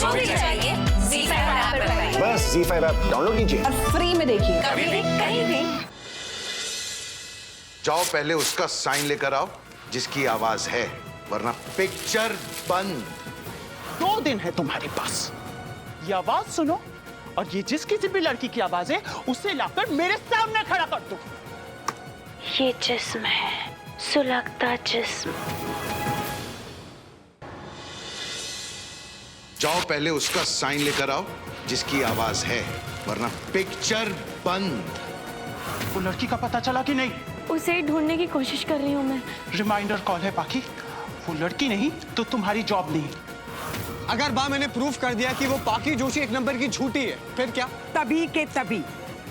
जो भी चाहिए ZEE5 ऐप पर पाइए। बस ZEE5 ऐप डाउनलोड कीजिए और फ्री में देखिए, कभी भी कहीं भी। जाओ पहले उसका साइन लेकर आओ जिसकी आवाज है, वरना पिक्चर बंद। 2 दिन है तुम्हारे पास, ये आवाज सुनो और ये जिस किसी भी लड़की की आवाज है उसे लाकर मेरे सामने खड़ा कर दो। ये जिस्म है, सुलगता जिस्म। जाओ पहले उसका साइन लेकर आओ जिसकी आवाज है, वरना पिक्चर बंद। वो लड़की का पता चला कि नहीं? उसे ही ढूंढने की कोशिश कर रही हूँ मैं। रिमाइंडर कॉल है पाखी, वो लड़की नहीं तो तुम्हारी जॉब नहीं। अगर मैंने प्रूफ कर दिया कि वो पाखी जोशी 1 नंबर की झूठी है, फिर क्या? तभी के तभी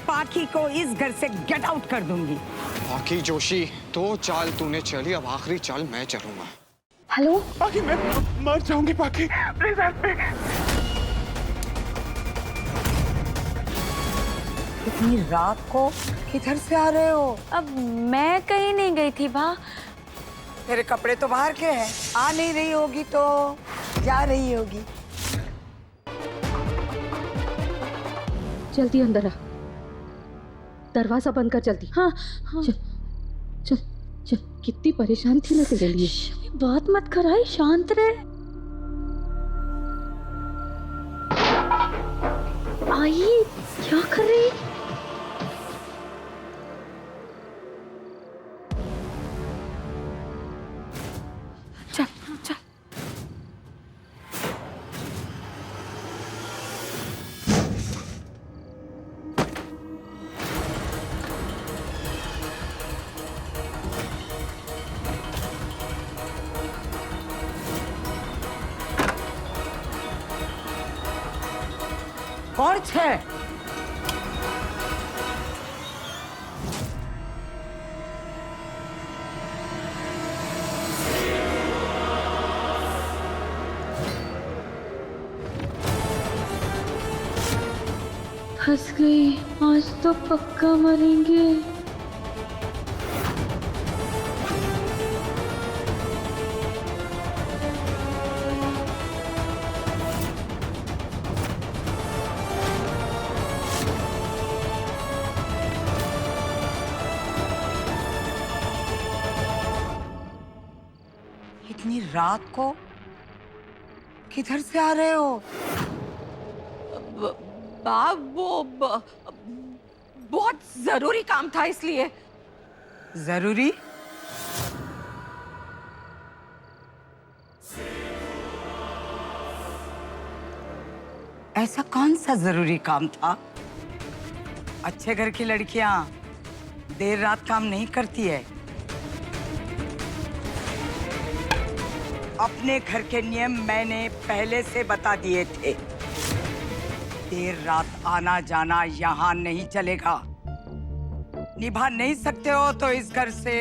पाखी को इस घर से गेट आउट कर दूंगी। पाखी जोशी, 2 चाल तूने चली, अब आखिरी चाल मैं चलूंगा। हेलो पाखी, मैं मर जाऊंगी पाखी, प्लीज हेल्प मी। इतनी रात को किधर से आ रहे हो? अब मैं कहीं नहीं गई थी बा। तेरे कपड़े तो बाहर के हैं। आ नहीं रही होगी तो जा रही होगी। जल्दी अंदर आ, दरवाजा बंद कर जल्दी। हाँ हाँ। चल चल चल, कितनी परेशान थी मैं तेरे लिए। बात मत कराई, शांत रहे। आई, क्या कर रही? चल चल। कौन छे? फंस गई, आज तो पक्का मरेंगे। इतनी रात को किधर से आ रहे हो? बहुत जरूरी काम था इसलिए। जरूरी? ऐसा कौन सा जरूरी काम था? अच्छे घर की लड़कियां देर रात काम नहीं करती है। अपने घर के नियम मैंने पहले से बता दिए थे। देर रात आना जाना यहाँ नहीं चलेगा। निभा नहीं सकते हो तो इस घर से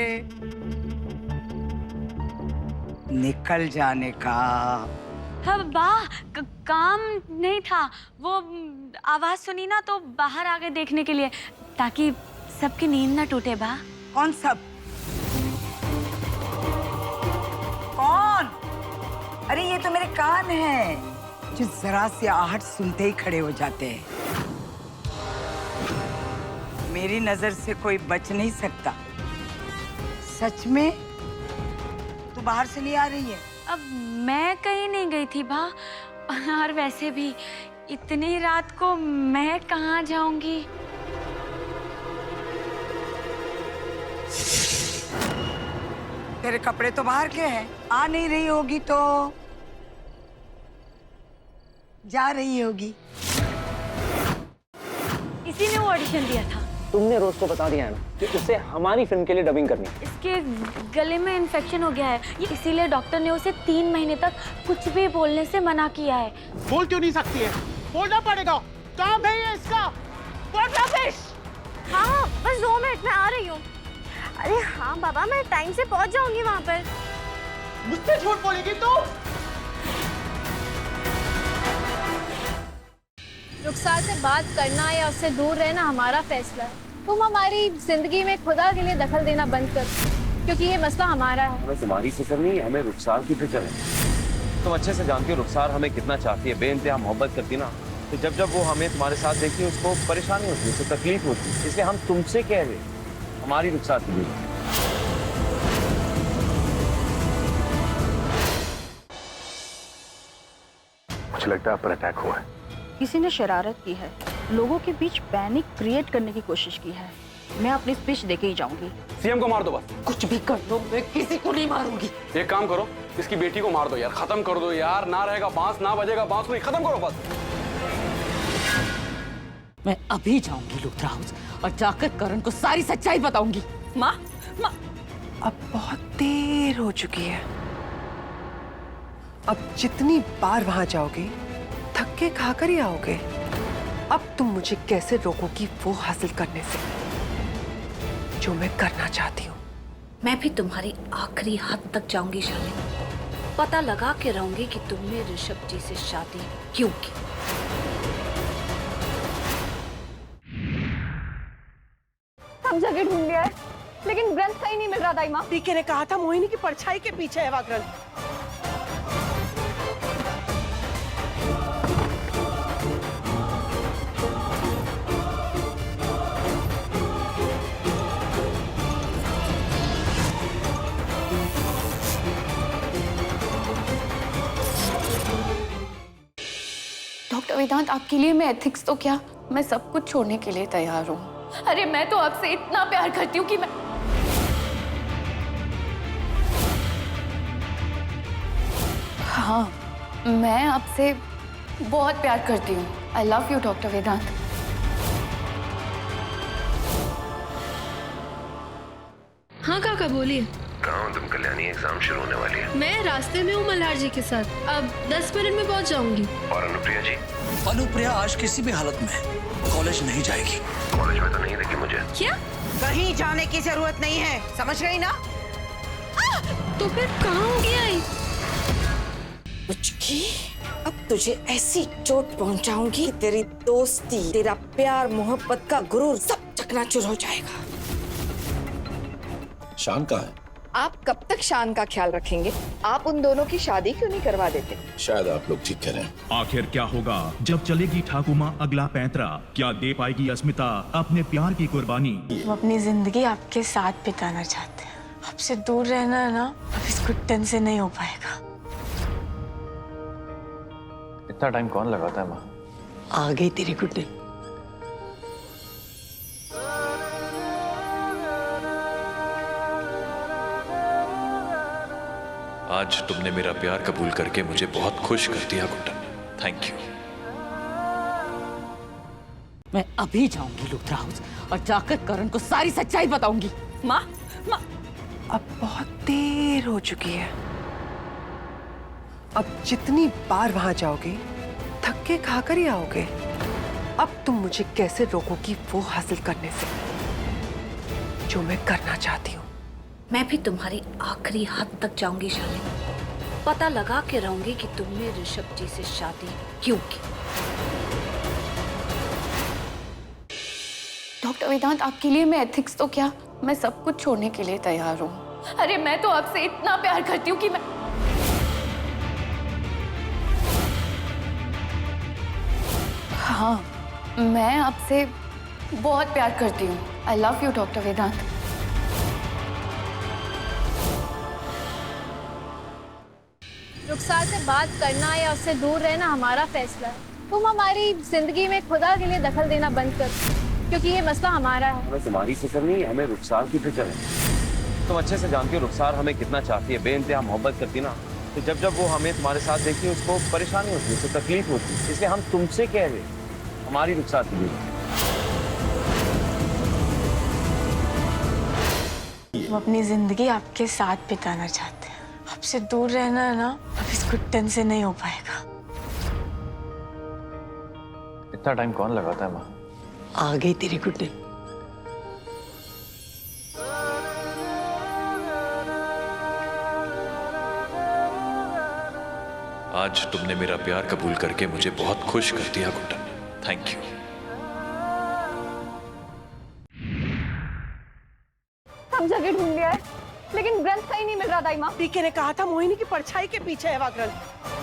निकल जाने का। हाँ बा, काम नहीं था, वो आवाज सुनी ना तो बाहर आ गए देखने के लिए, ताकि सबकी नींद ना टूटे बा। कौन सब? कौन? अरे ये तो मेरे कान हैं, जो जरा सी आहट सुनते ही खड़े हो जाते हैं। मेरी नजर से कोई बच नहीं सकता। सच में तू बाहर से नहीं आ रही है? अब मैं कहीं नहीं गई थी बा, और वैसे भी इतनी रात को मैं कहाँ जाऊंगी। तेरे कपड़े तो बाहर के हैं। आ नहीं रही होगी तो जा रही होगी। इसी ने वो ऑडिशन दिया था। तुमने रोज को बता दिया है ना कि उसे हमारी फिल्म के लिए डबिंग करनी है। इसके गले में इन्फेक्शन हो गया है, इसीलिए डॉक्टर ने उसे 3 महीने तक कुछ भी बोलने से मना किया है। बोल क्यों नहीं सकती है? बोलना पड़ेगा, काम है ये इसका। हाँ बस 2 मिनट में आ रही हूँ। अरे हाँ बाबा, मैं टाइम से पहुँच जाऊंगी वहाँ पर। मुझसे झूठ बोलेगी तू? रुखसार से बात करना या उससे दूर रहना हमारा फैसला है। तुम हमारी जिंदगी में खुदा के लिए दखल देना बंद करो, क्योंकि ये मसला हमारा है। हमें तुम्हारी फिक्र नहीं, हमें रुखसार की फिक्र है। तुम अच्छे से जानती हो रुखसार हमें कितना चाहती है, बेइंतहा मोहब्बत करती ना। तो जब जब वो हमें तुम्हारे साथ देखती है उसको परेशानी होती है, उसको तकलीफ होती है, इसलिए हम तुमसे कह रहे हैं हमारी रुखसार के लिए। मुझे लगता है आप पर अटैक हुआ है। किसी ने शरारत की है, लोगों के बीच पैनिक क्रिएट करने की कोशिश की है। मैं अपनी स्पीच देके ही जाऊंगी। सीएम को मार दो बस। कुछ भी कर लो, मैं किसी को नहीं मारूंगी। एक काम करो, इसकी बेटी को मार दो यार, खत्म कर दो यार। ना रहेगा बांस, ना बजेगा बांसुरी, खत्म करो बस। मैं अभी जाऊंगी लुथरा हाउस और जाकर करण को सारी सच्चाई बताऊंगी। माँ, माँ, अब बहुत देर हो चुकी है। अब जितनी बार वहां जाओगे थक्के खाकर ही आओगे। अब तुम मुझे कैसे रोकोगी वो हासिल करने से जो मैं करना चाहती हूँ। मैं भी तुम्हारी आखिरी हद तक जाऊंगी शालिनी। पता लगा के रहूंगी कि तुमने ऋषभ जी से शादी क्यों की। सब जगह ढूंढ लिया है, लेकिन ग्रंथ कहीं नहीं मिल रहा दाई माँ। पीके ने कहा था मोहिनी की परछाई के पीछे है वह ग्रंथ। डॉक्टर वेदांत, आपके लिए मैं एथिक्स तो क्या, मैं सब कुछ छोड़ने के लिए तैयार हूँ। अरे मैं तो आपसे इतना प्यार करती हूँ कि मैं हाँ, मैं आपसे बहुत प्यार करती हूँ। आई लव यू डॉक्टर वेदांत। हाँ काका बोलिए। कहाँ हो तुम कल्याणी? एग्जाम शुरू होने वाली है। मैं रास्ते में हूँ मल्हार जी के साथ, अब 10 मिनट में पहुँच जाऊंगी। और अनुप्रिया जी? अनुप्रिया आज किसी भी हालत में कॉलेज नहीं जाएगी। कॉलेज में तो नहीं देखी मुझे। क्या? कहीं जाने की जरूरत नहीं है, समझ गई ना? तो फिर कहाँ होगी आई? मुझकी अब तुझे ऐसी चोट पहुंचाऊंगी कि तेरी दोस्ती, तेरा प्यार, मोहब्बत का गुरूर सब चकनाचूर हो जाएगा। शान कहाँ है? आप कब तक शान का ख्याल रखेंगे? आप उन दोनों की शादी क्यों नहीं करवा देते? शायद आप लोग ठीक कह रहे हैं। आखिर क्या होगा जब चलेगी ठाकुमा अगला पैंतरा? क्या दे पाएगी अस्मिता अपने प्यार की कुर्बानी? वो अपनी जिंदगी आपके साथ बिताना चाहते हैं। आपसे दूर रहना है ना, अब इस घुटन से नहीं हो पाएगा। इतना टाइम कौन लगाता है माँ? आ गई तेरी गुड्डे। आज तुमने मेरा प्यार कबूल करके मुझे बहुत खुश कर दिया गुड्डन। Thank you. मैं अभी जाऊंगी लुथरा हाउस और जाकर करण को सारी सच्चाई बताऊंगी। माँ, माँ, अब बहुत देर हो चुकी है। अब जितनी बार वहां जाओगे थक्के खाकर ही आओगे। अब तुम मुझे कैसे रोकोगी वो हासिल करने से जो मैं करना चाहती हूँ। मैं भी तुम्हारी आखिरी हद तक जाऊंगी शालिनी। पता लगा के रहूंगी कि तुमने ऋषभ जी से शादी क्यों की। डॉक्टर वेदांत, आपके लिए मैं एथिक्स तो क्या, मैं सब कुछ छोड़ने के लिए तैयार हूँ। अरे मैं तो आपसे इतना प्यार करती हूँ कि मैं हाँ, मैं आपसे बहुत प्यार करती हूँ। आई लव यू डॉक्टर वेदांत। रुखसार से बात करना या उससे दूर रहना हमारा फैसला है। तुम हमारी जिंदगी में खुदा के लिए दखल देना बंद कर, क्योंकि ये मसला हमारा है। हमें तुम्हारी फिक्र नहीं, हमें रुखसार की फिक्र है। तुम अच्छे से जानती हो रुखसार हमें कितना चाहती है, बेइंतहा मोहब्बत करती ना। तो जब जब वो हमें तुम्हारे साथ देखती है उसको परेशानी होती है, उसको तकलीफ होती है, इसलिए हम तुमसे कह रहे हैं हमारी रुखसार के लिए। वो अपनी जिंदगी आपके साथ बिताना चाहते हैं। आपसे दूर रहना है ना, अब इस घुटन से नहीं हो पाएगा। इतना टाइम कौन लगाता है माँ? आ गई तेरी गुड्डे। आज तुमने मेरा प्यार कबूल करके मुझे बहुत खुश कर दिया गुड्डन। Thank you. सब जगह ढूंढ लिया है, लेकिन ग्रंथ कहीं नहीं मिल रहा दाई माँ। पीके ने कहा था मोहिनी की परछाई के पीछे है वह ग्रंथ।